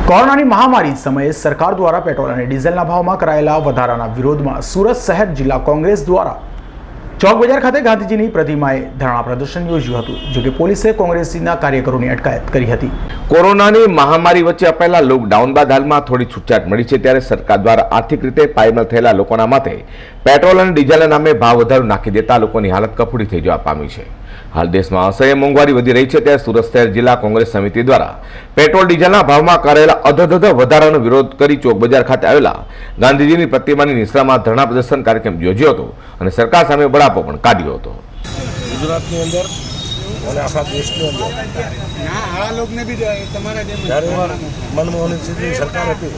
કોરોનાની મહામારી સમયે સરકાર દ્વારા પેટ્રોલ અને ડીઝલના ભાવમાં કરાયેલા વધારાના વિરોધમાં સુરત શહેર જિલ્લા કોંગ્રેસ દ્વારા ચોક બજાર ખાતે ગાંધીજીની પ્રતિમાએ ધરણા પ્રદર્શન યોજ્યું હતું, જો કે પોલીસે કોંગ્રેસીના કાર્યકરોની અટકાયત કરી હતી। કોરોનાની મહામારી વચ્ચે અપાયેલા લોકડાઉન બાદ હાલમાં થોડી છૂટછાટ મળી છે, ત્યારે સરકાર દ્વારા આર્થિક રીતે પાયમાલ થયેલા લોકોના માટે પેટ્રોલ અને ડીઝલના નામે ભાવ વધારો નાખી દેતા લોકોની હાલત કફોડી થઈ જવા પામી છે। હાલ દેશમાં અસહ્ય મોંઘવારી વધી રહી છે, ત્યારે સુરત શહેર જિલ્લા કોંગ્રેસ સમિતિ દ્વારા પેટ્રોલ ડીઝલના ભાવમાં કરાયેલા અધધ વધારાનો વિરોધ કરી ચોક બજાર ખાતે આવેલા ગાંધીજીની પ્રતિમાની નિશ્રામાં ધરણા પ્રદર્શન કાર્યક્રમ યોજ્યો હતો અને સરકાર સામે બળાપો પણ કાઢ્યો હતો। ગુજરાતની અંદર અને આખા દેશની અંદર જ્યારે મનમોહન સિંહની સરકાર હતી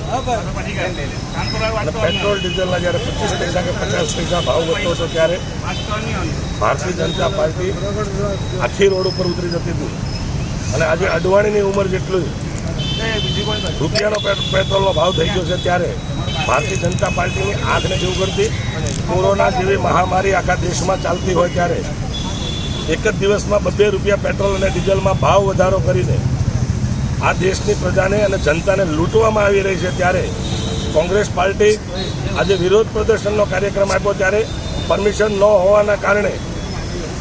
અને પેટ્રોલ ડીઝલના જ્યારે 25 પૈસા કે 50 પૈસા ભાવ વધતો હતો, ત્યારે ભારતીય જનતા પાર્ટી આખી રોડ ઉપર ઉતરી જતી હતી અને આજે અડવાણીની ઉંમર જેટલું રૂપિયાનો પેટ્રોલનો ભાવ થઈ ગયો છે, ત્યારે ભારતીય જનતા પાર્ટીની આંખ નથી ઉઘડતી। કોરોના જેવી મહામારી આખા દેશમાં ચાલતી હોય ત્યારે એક જ દિવસમાં 2 રૂપિયા પેટ્રોલ અને ડીઝલમાં ભાવ વધારો કરીને આ દેશની પ્રજાને અને જનતાને લૂંટવામાં આવી રહી છે, ત્યારે કોંગ્રેસ પાર્ટી આજે વિરોધ પ્રદર્શનનો કાર્યક્રમ આપ્યો, ત્યારે પરમિશન ન હોવાના કારણે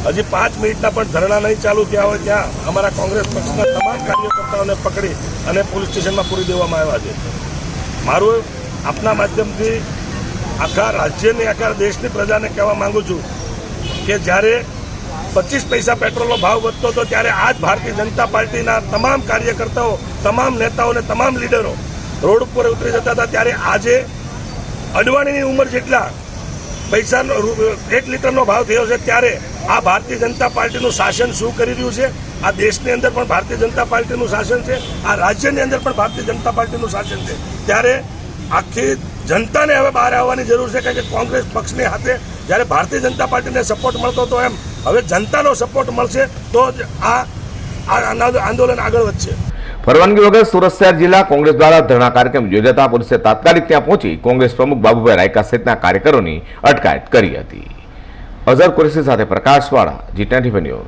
હજી 5 મિનિટના પણ ધરણા નહીં ચાલુ થયા હોય ત્યાં અમારા કોંગ્રેસ પક્ષના તમામ કાર્યકર્તાઓને પકડી અને પોલીસ સ્ટેશનમાં પૂરી દેવામાં આવ્યા છે। મારું આપના માધ્યમથી આખા રાજ્યની આખા દેશની પ્રજાને કહેવા માંગુ છું કે જ્યારે 25 પૈસા પેટ્રોલનો ભાવ વધતો હતો, ત્યારે આજ ભારતીય જનતા પાર્ટીના તમામ કાર્યકર્તાઓ, તમામ નેતાઓ અને તમામ લીડરો રોડ ઉપર ઉતરી જતા હતા, ત્યારે આજે અડવાણીની ઉંમર જેટલા પૈસાનો 1 લીટરનો ભાવ થયો છે, ત્યારે આ ભારતીય જનતા પાર્ટીનું શાસન શું કરી રહ્યું છે? આ દેશની અંદર પણ ભારતીય જનતા પાર્ટીનું શાસન છે, આ રાજ્યની અંદર પણ ભારતીય જનતા પાર્ટીનું શાસન છે, ત્યારે આખી જનતાને હવે બહાર આવવાની જરૂર છે, કારણ કે કોંગ્રેસ પક્ષની હાથે જ્યારે ભારતીય જનતા પાર્ટીને સપોર્ટ મળતો હતો, એમ હવે જનતાનો સપોર્ટ મળશે તો જ આ આંદોલન આગળ વધશે। પરવાનગી વગર સુરત શહેર જિલ્લા કોંગ્રેસ દ્વારા ધરણા કાર્યક્રમ યોજાતા પોલીસે તાત્કાલિક ત્યાં પહોંચી કોંગ્રેસ પ્રમુખ બાબુભાઈ રાયકા સહિતના કાર્યકરોની અટકાયત કરી હતી। અઝર કુરેશી સાથે પ્રકાશવાળા, G25 ન્યૂઝ।